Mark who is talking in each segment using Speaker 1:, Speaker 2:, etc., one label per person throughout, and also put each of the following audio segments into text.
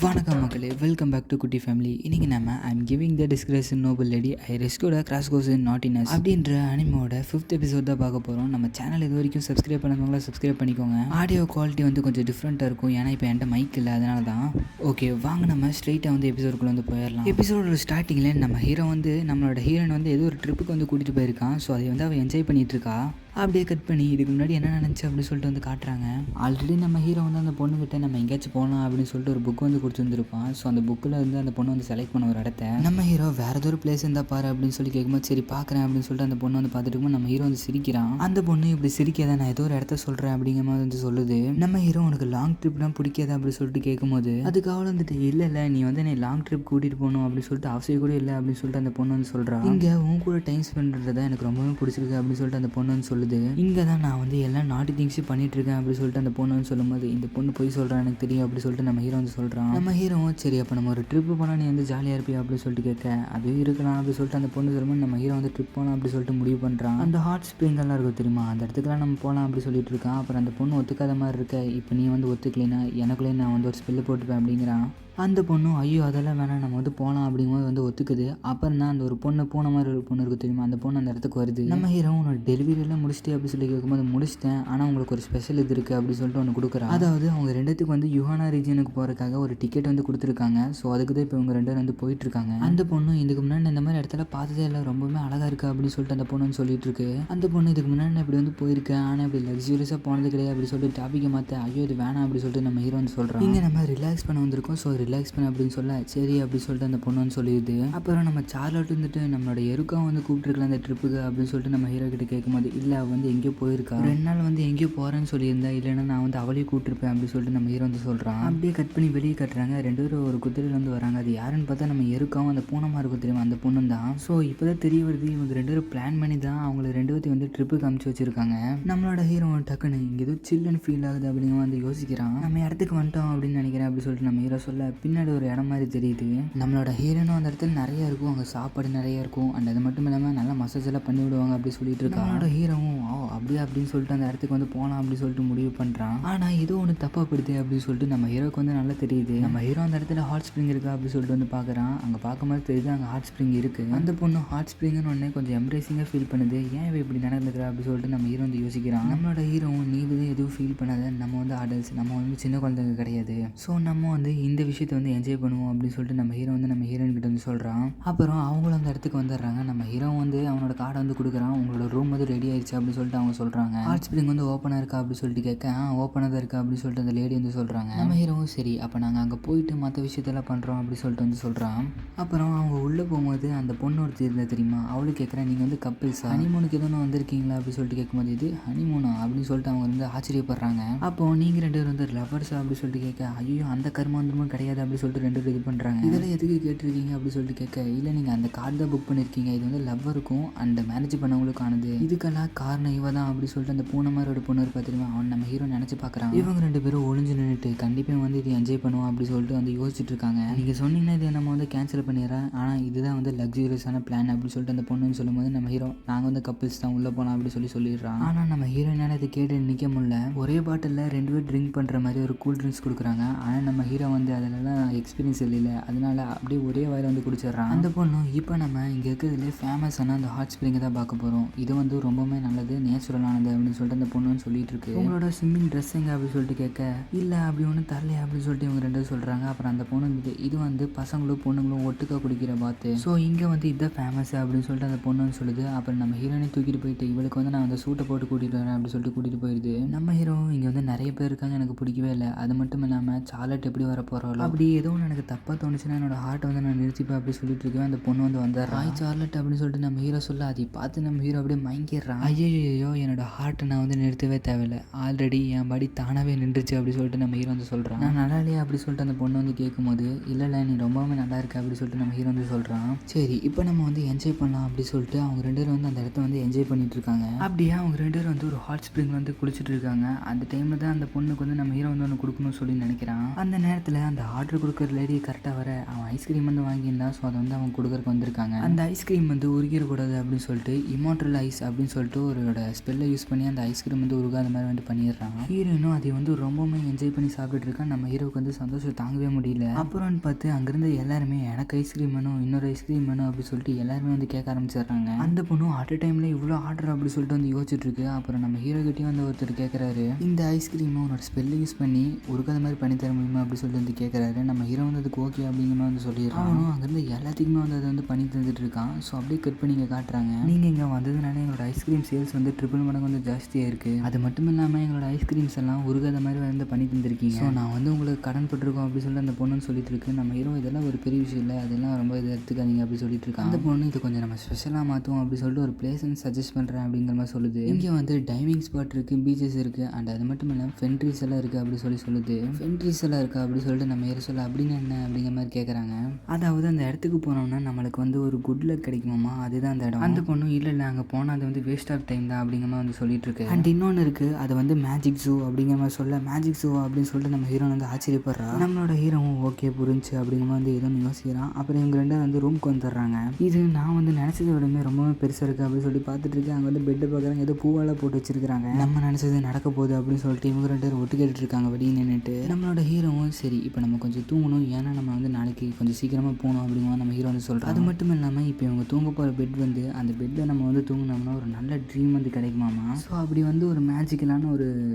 Speaker 1: வணக்கம் மக்களே, welcome back to குட்டி ஃபேமிலி. இன்றைக்கி நம்ம I'm giving the discretion noble lady I rescued cross goes in naughtiness அப்படின்ற அனிமோட 5th எபிசோட் தான் பார்க்க போகிறோம். நம்ம சேனல் இது வரைக்கும் சப்ஸ்கிரைப் பண்ணவங்களா சப்ஸ்கிரைப் பண்ணிக்கோங்க. ஆடியோ குவாலிட்டி வந்து கொஞ்சம் டிஃப்ரெண்ட்டாக இருக்கும், ஏன்னா இப்போ என்கிட்ட மைக் இல்லை, அதனால தான். ஓகே, வாங்க நம்ம ஸ்ட்ரெயிட்டாக வந்து எபிசோடுக்குள்ளே வந்து போயிடலாம். எபிசோடோட ஸ்டார்டிங்கில் நம்ம ஹீரோ வந்து நம்மளோட ஹீரோயின் வந்து ஏதோ ஒரு ட்ரிப்புக்கு வந்து கூட்டிகிட்டு போயிருக்கான். ஸோ அதை வந்து அவள் என்ஜாய் பண்ணிகிட்டு இருக்கா. அப்படியே கட் பண்ணி இதுக்கு முன்னாடி என்ன நினச்சி அப்படின்னு சொல்லிட்டு வந்து காட்டுறாங்க. ஆல்ரெடி நம்ம ஹீரோ வந்து அந்த பொண்ணுக்கிட்ட நம்ம எங்கேயாச்சும் போகலாம் அப்படின்னு சொல்லிட்டு ஒரு புக் வந்து கொடுத்துருந்துருப்பான். ஸோ அந்த புக்கில் வந்து அந்த பொண்ணு வந்து செலக்ட் பண்ண ஒரு இடத்த நம்ம ஹீரோ வேறு ஏதோ ஒரு பிளேஸ் இருந்தால் பாரு அப்படின்னு சொல்லி கேட்கும்போது சரி பார்க்குறேன் அப்படின்னு சொல்லிட்டு அந்த பொண்ணு வந்து பார்த்துட்டு இருக்கும்போது நம்ம ஹீரோ வந்து சிரிக்கிறான். அந்த பொண்ணு இப்படி சிரிக்காத, நான் ஏதோ ஒரு இடத்த சொல்கிறேன் அப்படிங்கிற மாதிரி வந்து சொல்லுது. நம்ம ஹீரோ உனக்கு லாங் ட்ரிப்லாம் பிடிக்காது அப்படின்னு சொல்லிட்டு கேட்கும்போது அதுக்கு அவள் வந்துட்டு இல்லை நீ வந்து என்னை லாங் ட்ரிப் கூட்டிகிட்டு போகணும் அப்படின்னு சொல்லிட்டு அவசியம் கூட இல்லை அப்படின்னு சொல்லிட்டு அந்த பொண்ணு வந்து சொல்கிறான். இங்கே உன் கூட டைம் ஸ்பெண்ட் பண்ணுறதா எனக்கு ரொம்பவே பிடிச்சிருக்கு அப்படின்னு சொல்லிட்டு அந்த பொண்ணு வந்து சொல்லுது. இங்கே தான் நான் வந்து எல்லாம் நாட்டி திங்ஸும் பண்ணிட்டு இருக்கேன் அப்படி சொல்லிட்டு அந்த பொண்ணு வந்து சொல்லும்போது இந்த பொண்ணு போய் சொல்கிறான் எனக்கு தெரியும் அப்படி சொல்லிட்டு நம்ம ஹீரோ வந்து சொல்கிறான். நம்ம ஹீரோவும் சரி அப்போ நம்ம ஒரு ட்ரிப்பு போனால் நீ வந்து ஜாலியாக இருப்பியா அப்படி சொல்லிட்டு கேட்க அதுவே இருக்கலாம் அப்படி சொல்லிட்டு அந்த பொண்ணு சொல்லும்போது நம்ம ஹீரோ வந்து ட்ரிப் போகலாம் அப்படி சொல்லிட்டு முடிவு பண்ணுறான். அந்த ஹாட் ஸ்ப்ரிங்கெல்லாம் இருக்கும் தெரியுமா, அந்த இடத்துக்குலாம் நம்ம போகலாம் அப்படி சொல்லிட்டு இருக்கான். அப்புறம் அந்த பொண்ணு ஒத்துக்காத மாதிரி இருக்க, இப்போ நீ வந்து ஒத்துக்கலைன்னா எனக்குள்ளே நான் வந்து ஒரு ஸ்பெல்லு போட்டுப்பேன் அப்படிங்கிறான். அந்த பொண்ணும் ஐயோ அதெல்லாம் வேணாம் நம்ம வந்து போகலாம் அப்படிங்கும்போது வந்து ஒத்துக்குது. அப்புறம் தான் அந்த ஒரு பொண்ணு போன மாதிரி ஒரு பொண்ணு இருக்குது தெரியுமா, அந்த பொண்ணு அந்த இடத்துக்கு வருது. நம்ம ஹீரோ உன்னோட டெலிவரியெல்லாம் முடிச்சிட்டு அப்படி சொல்லி கேட்கும்போது முடிச்சிட்டேன், ஆனால் உங்களுக்கு ஒரு ஸ்பெஷல் இது இருக்குது அப்படி சொல்லிட்டு ஒன்று கொடுக்குறா. அதாவது அவங்க ரெண்டுத்துக்கு வந்து யுஹானா ரீஜனுக்கு போகிறதுக்காக ஒரு டிக்கெட் வந்து கொடுத்துருக்காங்க. ஸோ அதுக்கு தான் இப்போ இவங்க ரெண்டு வந்து போயிட்டு இருக்காங்க. அந்த பொண்ணு இதுக்கு முன்னாடி இந்த மாதிரி இடத்துல பார்த்ததே இல்லை, ரொம்பவே அழகாக இருக்குது அப்படின்னு சொல்லிட்டு அந்த பொண்ணு வந்து சொல்லிட்டு இருக்கு. அந்த பொண்ணு இதுக்கு முன்னாடி இப்படி வந்து போயிருக்கேன், ஆனால் இப்படி லக்ஸூரியஸாக போனது கிடையாது அப்படி சொல்லிட்டு டாப்பிக்கை மாற்ற ஐயோ இது வேணாம் அப்படி சொல்லிட்டு நம்ம ஹீரோ வந்து சொல்கிறோம். இங்கே நம்ம ரிலாக்ஸ் பண்ண வந்திருக்கோம், ஸோ ரிலாக்ஸ் பண்ண அப்படின்னு சொல்ல சரி அப்படி சொல்லிட்டு அந்த பொண்ணு வந்து சொல்லிடுது. அப்புறம் நம்ம சார்லட் வந்துட்டு நம்மளோட எருக்கம் வந்து கூப்பிட்டுருக்கலாம் அந்த ட்ரிப்புக்கு அப்படின்னு சொல்லிட்டு நம்ம ஹீரோ கிட்ட கேட்கும்போது இல்லை அவள் வந்து எங்கேயோ போயிருக்கா, 2 நாள் வந்து எங்கேயோ போகிறேன்னு சொல்லியிருந்தா, இல்லைன்னா நான் வந்து அவளையும் கூப்பிட்டுருப்பேன் அப்படின்னு சொல்லிட்டு நம்ம ஹீரோ வந்து சொல்கிறான். அப்படியே கட் பண்ணி வெளியே கட்டுறாங்க. 2 பேரும் ஒரு குதிரையில் வந்து வராங்க. அது யாருன்னு பார்த்தா நம்ம எருக்கம் அந்த பூனமாக இருக்கும் தெரியுமா, அந்த பொண்ணு தான். ஸோ இப்போ தான் தெரிய வருது இவங்க 2 பேரும் பிளான் பண்ணி தான் அவங்கள 2 பேர்த்தையும் வந்து ட்ரிப்புக்கு அனுப்பிச்சு வச்சிருக்காங்க. நம்மளோட ஹீரோ டக்குன்னு இங்கே ஏதோ சில்லுன்னு ஃபீல் ஆகுது அப்படிங்கிற வந்து யோசிக்கிறான். நம்ம இடத்துக்கு வந்துட்டோம் அப்படின்னு நினைக்கிறேன் அப்படி சொல்லிட்டு நம்ம ஹீரோ சொல்ல பின்னாடி ஒரு இடம் மாதிரி தெரியுது. நம்மளோட ஹீரோனும் அந்த இடத்துல நிறைய இருக்கும், அங்கே சாப்பாடு நிறைய இருக்கும், அண்ட் அது மட்டும் இல்லாமல் நல்லா மசாஜ் எல்லாம் பண்ணி விடுவாங்க அப்படி சொல்லிட்டு இருக்கான். நம்மளோட ஹீரோவும் அப்படியே அப்படின்னு சொல்லிட்டு அந்த இடத்துக்கு வந்து போகலாம் அப்படி சொல்லிட்டு முடிவு பண்ணுறான். ஆனால் ஏதோ ஒன்று தப்பாப்படுது அப்படின்னு சொல்லிட்டு நம்ம ஹீரோக்கு வந்து நல்லா தெரியுது. நம்ம ஹீரோ அந்த இடத்துல ஹாட் ஸ்ப்ரிங் இருக்கா அப்படி சொல்லிட்டு வந்து பார்க்குறான். அங்கே பார்க்கும்போது தெரியுது அங்கே ஹாட் ஸ்ப்ரிங் இருக்குது. அந்த பொண்ணு ஹாட் ஸ்ப்ரிங்னு ஒன்று கொஞ்சம் எம்ப்ரேசிங்காக ஃபீல் பண்ணுது. ஏன் இவ இப்படி நடந்துக்கிறா அப்படி சொல்லிட்டு நம்ம ஹீரோ வந்து யோசிக்கிறான். நம்மளோட ஹீரோவும் நீ வந்து எதுவும் ஃபீல் பண்ணாத, நம்ம வந்து அடல்ட்ஸ், நம்ம வந்து சின்ன குழந்தைங்க கிடையாது, ஸோ நம்ம வந்து இந்த விஷயத்தை வந்து என்ஜாய் பண்ணுவோம் அப்படின்னு சொல்லிட்டு நம்ம ஹீரோ வந்து நம்ம ஹீரோயின் கிட்ட வந்து சொல்கிறான். அப்புறம் அவங்களும் அந்த இடத்துக்கு வந்துடுறாங்க. நம்ம ஹீரோ வந்து அவனோட கார்டை வந்து கொடுக்குறான். உங்களோட ரூம் வந்து ரெடி ஆயிடுச்சு அப்படின்னு சொல்லிட்டு அவங்க சொல்கிறாங்க. ஹாட் ஸ்ப்ரிங் வந்து ஓப்பனாக இருக்கா அப்படி சொல்லிட்டு கேட்க ஓப்பனாக தான் இருக்கா அப்படின்னு சொல்லிட்டு அந்த லேடி வந்து சொல்கிறாங்க. நம்ம ஹீரோவும் சரி அப்போ நாங்கள் அங்கே போயிட்டு மற்ற விஷயத்தெல்லாம் பண்ணுறோம் அப்படி சொல்லிட்டு வந்து சொல்கிறான். அப்புறம் அவங்க உள்ளே போகும்போது அந்த பொண்ணு ஒருத்தர் இருந்தால் தெரியுமா, அவளுக்கு கேட்குறேன் நீங்கள் வந்து கப்பிள்ஸா, ஹனிமூனுக்கு எதுவும் வந்திருக்கீங்களா அப்படி சொல்லிட்டு கேட்கும்போது இது ஹனிமூனா அப்படின்னு சொல்லிட்டு அவங்க வந்து ஆச்சரியப்படுறாங்க. அப்போ நீங்கள் 2 பேரும் வந்து லவர்ஸா அப்படி சொல்லிட்டு கேட்க ஐயோ அந்த கர்மாந்திரமும் கிடையாது அப்படி சொல்லிட்டு 2 பேரும் இது பண்ணுறாங்க. இதெல்லாம் எதுக்கு கேட்டிருக்கீங்க அப்படி சொல்லிட்டு கேட்க இல்லை நீங்கள் அந்த கார்டு தான் புக் பண்ணியிருக்கீங்க, இது வந்து லவ்வருக்கும் அண்ட் மேனேஜ் பண்ணவங்களுக்கும் ஆனது, இதுக்கெல்லாம் காரணம் இவ தான் அப்படி சொல்லிட்டு அந்த பூனை மாதிரி ஒரு பொண்ணு இருப்பா தெரியுமா, அவன் நம்ம ஹீரோ நினச்சி பார்க்குறான். இவங்க 2 பேரும் ஒளிஞ்சு நின்றுட்டு கண்டிப்பாக வந்து இது என்ஜாய் பண்ணுவோம் அப்படி சொல்லிட்டு வந்து யோசிச்சுட்டு இருக்காங்க. நீங்கள் சொன்னீங்கன்னா இதை நம்ம வந்து கேன்சல் பண்ணிடுறேன், ஆனால் இதுதான் வந்து லக்ஸூரியஸான பிளான் அப்படி சொல்லிட்டு அந்த பொண்ணுன்னு சொல்லும்போது நம்ம ஹீரோ நாங்கள் வந்து கப்பிள்ஸ் தான் உள்ளே போகலாம் அப்படி சொல்லிடுறான். ஆனால் நம்ம ஹீரோயினால இதை கேட்டு நிற்க முடியல. ஒரே பாட்டிலில் 2 பேர் ட்ரிங்க் பண்ணுற மாதிரி ஒரு கூல் ட்ரிங்க்ஸ் கொடுக்குறாங்க. ஆனால் நம்ம ஹீரோ வந்து அதிலலாம் எக்ஸ்பீரியன்ஸ் இல்லை, அதனால அப்படியே ஒரே வாயில் வந்து குடிச்சிடுறான். அந்த பொண்ணு இப்போ நம்ம இங்கே இருக்கிறதுலே ஃபேமஸான அந்த ஹாட் ஸ்ப்ரிங்கை தான் பார்க்க போகிறோம், இது வந்து ரொம்பவே நல்லது நேச்சுரலானது அப்படின்னு சொல்லிட்டு அந்த பொண்ணு வந்து சொல்லிட்டு இருக்கு. உங்களோட ஸ்விம்மிங் ட்ரெஸ் எங்க அப்படின்னு சொல்லிட்டு கேட்க இல்லை அப்படி ஒன்றும் தரலையா அப்படின்னு சொல்லிட்டு இவங்க 2 சொல்கிறாங்க. அப்புறம் அந்த பொண்ணு வந்துட்டு இது வந்து பசங்களும் பொண்ணுங்களும் ஒட்டுக்கா குடிக்கிற பாத்து, ஸோ இங்கே வந்து இதுதான் ஃபேமஸ் அப்படின்னு சொல்லிட்டு அந்த பொண்ணு வந்து சொல்லுது. அப்புறம் நம்ம ஹீரோனை தூக்கிட்டு போயிட்டு இவளுக்கு வந்து நான் அந்த சூட்டை போட்டு கூட்டிகிட்டு வரேன் அப்படின்னு சொல்லிட்டு கூட்டிகிட்டு போயிடுது. நம்ம ஹீரோ இங்கே வந்து நிறைய பேர் இருக்காங்க, எனக்கு பிடிக்கவே இல்லை, அது மட்டும் இல்லாமல் சார்லட் எப்படி வர போகிறாளோ அப்படி ஏதோ ஒன்று எனக்கு தப்பாக தோணுச்சுன்னா என்னோட ஹார்ட்டை வந்து நான் நிறுத்திப்பேன் அப்படி சொல்லிட்டு இருக்கேன். அந்த பொண்ணு வந்து வந்தார் சார்லட் அப்படின்னு சொல்லிட்டு நம்ம ஹீரோ சொல்ல அதை பார்த்து நம்ம ஹீரோ அப்படியே மயங்கிடுறான். ஐயோ என்னோட ஹார்ட்டை நான் வந்து நிறுத்தவே தேவையில்லை, ஆல்ரெடி என் படி தானாகவே நின்றுச்சு அப்படி சொல்லிட்டு நம்ம ஹீரோ வந்து சொல்கிறான். நான் நல்லா இல்லையா அப்படி சொல்லிட்டு அந்த பொண்ணு வந்து கேட்கும்போது இல்லை நீ ரொம்பவே நல்லா இருக்கு அப்படி சொல்லிட்டு நம்ம ஹீரோ வந்து சொல்கிறான். சரி இப்போ நம்ம வந்து என்ஜாய் பண்ணலாம் அப்படி சொல்லிட்டு அவங்க 2 பேரும் வந்து அந்த இடத்த வந்து என்ஜாய் பண்ணிட்டு இருக்காங்க. அப்படியே அவங்க 2 பேரும் வந்து ஒரு ஹாட் ஸ்ப்ரிங் வந்து குளிச்சுட்டு இருக்காங்க. அந்த டைமில் தான் அந்த பொண்ணுக்கு வந்து நம்ம ஹீரோ வந்து ஒன்று கொடுக்கணும்னு சொல்லி நினைக்கிறான். அந்த நேரத்தில் அந்த ஆர்டர் கொடுக்குற லேடி கரெக்டாக வர அவன் ஐஸ்கிரீம் வந்து வாங்கியிருந்தான். ஸோ அதை வந்து அவன் கொடுக்குறக்கு வந்திருக்காங்க. அந்த ஐஸ்கிரீம் வந்து உருகிடக்கூடாது அப்படின்னு சொல்லிட்டு இமார்டல் ஐஸ் அப்படின்னு சொல்லிட்டு ஒரு ஸ்பெல்லை யூஸ் பண்ணி அந்த ஐஸ்கிரீம் வந்து உருகாத மாதிரி வந்து பண்ணிடுறான். ஹீரோயினும் அதை வந்து ரொம்பவுமே என்ஜாய் பண்ணி சாப்பிட்டுட்டு இருக்கான். நம்ம ஹீரோவுக்கு வந்து சந்தோஷம் தாங்கவே முடியல. அப்புறம்னு பார்த்து அங்கிருந்து எல்லாருமே எனக்கு ஐஸ்கிரீம் வேணும், இன்னொரு ஐஸ்கிரீம் வேணும் அப்படின்னு சொல்லிட்டு எல்லாருமே வந்து கேட்க ஆரம்பிச்சிடுறாங்க. அந்த பொண்ணும் அட் டைம்ல இவ்வளோ ஆர்டர் அப்படி சொல்லிட்டு வந்து யோசிச்சுட்டு இருக்கு. அப்புறம் நம்ம ஹீரோ கிட்டேயும் வந்து ஒருத்தர் கேட்குறாரு, இந்த ஐஸ்கிரீமை உன்னோட ஸ்பெல்லை யூஸ் பண்ணி உருகாத மாதிரி பண்ணி தர முடியுமா அப்படி சொல்லிட்டு வந்து கேட்குறாரு. நம்ம ஹீரோ வந்து அதுக்கு ஓகே அப்படிங்கிற மாதிரி வந்து சொல்லிடுறான். அவனும் அங்கேருந்து எல்லாத்துக்குமே வந்து அதை வந்து பண்ணி தந்துட்டு இருக்கான். ஸோ அப்படியே கட் பண்ணி இங்கே காட்டுறாங்க. நீங்கள் இங்கே வந்ததுனால எங்களோட ஐஸ்கிரீம் சேல்ஸ் வந்து ட்ரிபிள் மடங்கு வந்து ஜாஸ்தியாக இருக்குது. அது மட்டும் இல்லாமல் எங்களோட ஐஸ்கிரீம்ஸ் எல்லாம் உருகாத மாதிரி வந்து பண்ணி தந்திருக்கீங்க. ஸோ நான் வந்து உங்களுக்கு கடன் பட்டிருக்கோம் அப்படி சொல்லிட்டு அந்த பொண்ணுன்னு சொல்லிட்டு இருக்கு. நம்ம ஹீரோ இதெல்லாம் ஒரு பெரிய விஷயம் இல்லை, அதெல்லாம் ரொம்ப இதை எடுத்துக்காதீங்க அப்படி சொல்லிட்டு இருக்காங்க. அந்த பொண்ணு இது கொஞ்சம் நம்ம ஸ்பெஷலாக மாற்றுவோம் அப்படி சொல்லிட்டு ஒரு பிளேஸ் வந்து சஜஸ்ட் பண்ணுறேன் அப்படிங்கிற மாதிரி சொல்லுது. இங்கே வந்து டைவிங் ஸ்பாட் இருக்குது, பீச்சஸ் இருக்குது, அண்ட் அது மட்டும் இல்லாமல் ஃபென்ட்ரிஸ் எல்லாம் இருக்குது அப்படி சொல்லுது. ஃபென்ட்ரிஸ் எல்லாம் இருக்கா அப்படி சொல்லிட்டு நம்ம ஹீரோ சொல்ல அப்படின்னு என்ன அப்படிங்கிற மாதிரி கேட்குறாங்க. அதாவது அந்த இடத்துக்கு போனோம்னா நம்மளுக்கு வந்து ஒரு குட் லக் கிடைக்குமாமா, அதுதான் அந்த இடம். அந்த பொண்ணு இல்லை அங்கே போனால் அது வந்து வேஸ்ட் ஆஃப் டைம் தான் அப்படிங்கிற மாதிரி வந்து சொல்லிட்டு இருக்கு. அண்ட் இன்னொன்று இருக்குது, அது வந்து மேஜிக் ஷோ அப்படிங்கிற மாதிரி சொல்ல மேஜிக் ஷோ அப்படின்னு சொல்லிட்டு நம்ம ஹீரோ வந்து ஆச்சரியப்படுறா. நம்மளோட ஹீரோவும் ஓகே புரிஞ்சு அப்படிங்கிற மாதிரி வந்து எதுவும் யோசிக்கிறான். அப்புறம் இவங்க ரெண்டு வந்து ரூம்க்கு வந்துடுறாங்க. இது நான் வந்து நினச்சதை விடமே ரொம்பவே பெருசாக இருக்குது அப்படின்னு சொல்லி பார்த்துட்டு இருக்கேன். அங்கே வந்து பெட்டை பார்க்குறாங்க, ஏதோ பூவாலாம் போட்டு வச்சிருக்காங்க. நம்ம நினச்சது நடக்க போகுது அப்படின்னு சொல்லிட்டு இவங்க ரெண்டு பேரும் ஒட்டு கேட்டுட்டு இருக்காங்க வெளியே நின்றுட்டு. நம்மளோட ஹீரோவும் சரி இப்போ நம்ம கொஞ்சம் தூங்கணும், ஏன்னா நம்ம வந்து நாளைக்கு கொஞ்சம் சீக்கிரமாக போகணும் அப்படிங்கிற நம்ம ஹீரோ வந்து சொல்கிறோம். அது மட்டும் இல்லாமல் இப்போ இவங்க தூங்க போகிற பெட் வந்து அந்த பெட்டில் நம்ம வந்து தூங்கினோம்னா ஒரு நல்ல ட்ரீம் வந்து கிடைக்குமாமா. ஸோ அப்படி வந்து ஒரு மேஜிக்கலான ஒரு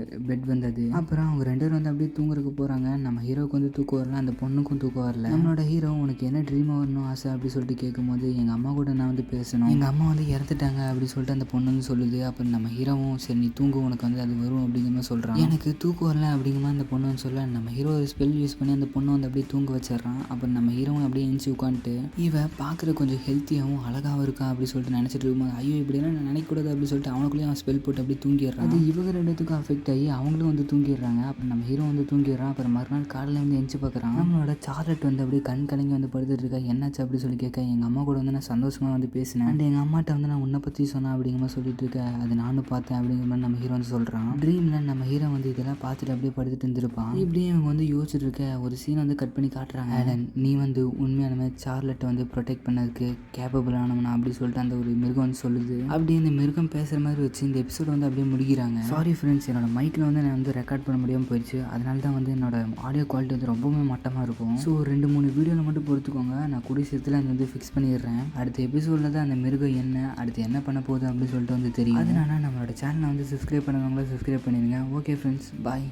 Speaker 1: பெட் வந்தது. அப்புறம் அவங்க ரெண்டு பேரும் வந்து அப்படியே தூங்குறதுக்கு போகிறாங்க. நம்ம ஹீரோவுக்கு வந்து தூக்கம் வரல, அந்த பொண்ணுக்கும் தூக்கம் வரல. நம்மளோட ஹீரோ உனக்கு என்ன ட்ரீமாக வரணும் ஆசை அப்படி சொல்லிட்டு கேட்கும்போது எங்கள் அம்மா கூட நான் வந்து பேசணும், எங்கள் அம்மா வந்து இறந்துட்டாங்க அப்படி சொல்லிட்டு அந்த பொண்ணு வந்து சொல்லுது. அப்புறம் நம்ம ஹீரோவும் சரி நீ தூங்கு, உனக்கு வந்து அது வரும் அப்படிங்கிற மாதிரி சொல்கிறான். எனக்கு தூக்கம் வரல அப்படிங்கிற மாதிரி அந்த பொண்ணு வந்து சொல்ல நம்ம ஹீரோ ஒரு ஸ்பெல் யூஸ் பண்ணி அந்த பொண்ணை வந்து அப்படியே தூங்க வச்சிடறான். அப்புறம் நம்ம ஹீரோவும் அப்படியே எழுந்துச்சு உட்காந்துட்டு இவ பார்க்குற கொஞ்சம் ஹெல்த்தியாகவும் அழகாகவும் இருக்கா அப்படி சொல்லிட்டு நினச்சிட்டு இருக்கும்போது ஐயோ இப்படிலாம் நான் நினைக்கக்கூடாது அப்படின்னு சொல்லிட்டு அவனுக்குள்ளேயே அவன் ஸ்பெல் போட்டு அப்படியே தூங்கிடுறான். அது இவங்க ரெண்டுத்துக்கும் அஃபெக்ட் ஆகி அவங்களும் வந்து தூங்கிடுறாங்க. அப்புறம் நம்ம ஹீரோ வந்து தூங்கிடுறான். அப்புறம் மறுநாள் காலையில் வந்து எஞ்சி பார்க்குறான். நம்மளோட சார்லட் வந்து அப்படியே கண் கலங்கி வந்து படுத்துட்டு இருக்கா. என்னாச்சு அப்படி சொல்லி கேட்க எங்கள் அம்மா கூட வந்து நான் சந்தோஷமாக வந்து பேசினேன், அண்ட் எங்கள் அம்மாட்ட வந்து நான் உன்னை பற்றி சொன்னேன் அப்படிங்கிற மாதிரி சொல்லிட்டு இருக்க, அது நானும் பார்த்தேன் அப்படிங்கிற மாதிரி நம்ம ஹீரோ வந்து சொல்கிறான். ட்ரீமில் நம்ம ஹீரோ வந்து இதெல்லாம் பார்த்துட்டு அப்படியே படுத்துட்டு இருந்திருப்பான். இப்படியே இவங்க வந்து யோசிச்சுட்டு இருக்க ஒரு சீன் வந்து கட் பண்ணி காட்டுறாங்க. ஆடன் நீ வந்து உண்மையான மாதிரி சார்லட்டை வந்து ப்ரொடெக்ட் பண்ணதுக்கு கேப்பபிள் ஆனவனா அப்படி சொல்லிட்டு அந்த ஒரு மிருகம் வந்து சொல்லுது. அப்படியே இந்த மிருகம் பேசுகிற மாதிரி வச்சு இந்த எபிசோட் வந்து அப்படியே முடிக்கிறாங்க. சாரி ஃப்ரெண்ட்ஸ், என்னோட மைக்கில் வந்து நான் வந்து ரெக்கார்ட் பண்ண முடியாமல் போயிடுச்சு. அதனால தான் வந்து என்னோட ஆடியோ குவாலிட்டி வந்து ரொம்பவே மட்டமாக இருக்கும். ஸோ 2-3 வீடியோவில் மட்டும் பொறுத்துக்கோங்க, நான் கூடிய சீக்கிரத்தில் அது வந்து ஃபிக்ஸ் பண்ணிடுறேன். அடுத்த எபிசோடில் தான் அந்த மிருகம் என்ன அடுத்து என்ன பண்ண போகுது அப்படின்னு சொல்லிட்டு வந்து தெரியும். அதனால நம்மளோட சேனலை வந்து சப்ஸ்கிரைப் பண்ணுவாங்களா சப்ஸ்கிரைப் பண்ணிடுங்க. ஓகே ஃப்ரெண்ட்ஸ், பாய்.